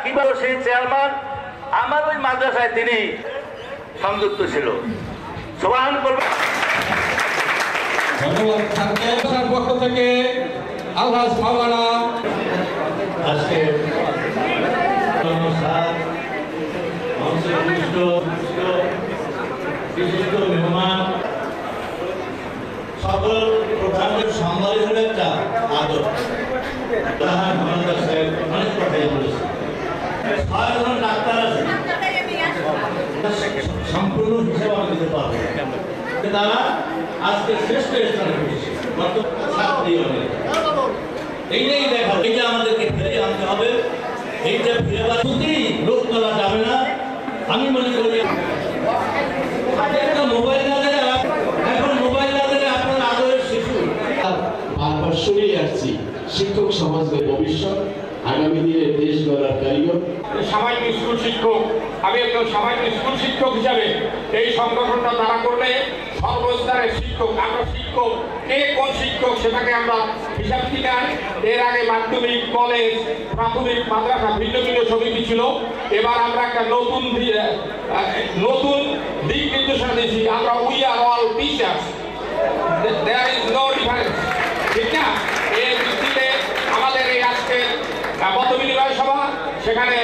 কিভাবে সেই চেয়ারম্যান আমার ওই মাদ্রাসায় তিনি সংযুক্ত ছিল। সুবহান বলবেন। ধন্যবাদ স্যারকে। স্যার পক্ষ থেকে আলহাজ মাওলানা আজকে বিশিষ্ট মেহমান সকল প্রধানের সম্মান হলো একটা আদর। অনেক কথাই বলেছে, 6 জন ডাক্তার আছে, সম্পূর্ণ হিসাব আমি দিতে পারবো। তারা আজকে শ্রেষ্ঠ স্থানে উঠেছে। এইটাই দেখা, এইটা আমাদেরকে ফিরে আনতে হবে। এইটা ফিরে লোক তোলা যাবে না। আমি মনে করি মোবাইল না দিলে, এখন মোবাইল না দিলে আপনার আদরের শিশু। বারবার শুনিয়ে আসছি, শিক্ষক সমাজের ভবিষ্যৎ, আগামী দিনে দেশ গড়ার কারিগর। সামাজিক স্কুল শিক্ষক, আমি একজন সামাজিক স্কুল শিক্ষক হিসাবে এই সংগঠনটা তারা করলে সর্বস্তরের শিক্ষক, আমরা শিক্ষক, কে কোন শিক্ষক সেটাকে আমরা হিসাব কিনার। এর আগে মাধ্যমিক, কলেজ, প্রাথমিক, মাদ্রাসা ভিন্ন ভিন্ন সমিতি ছিল। এবার আমরা একটা নতুন দিক নির্দেশনা দিয়েছি, আমরা we are all teachers, there is no difference. ঠিক না? এই ভিত্তিতে আমাদের এই আজকে মত বিনিময় সভা, সেখানে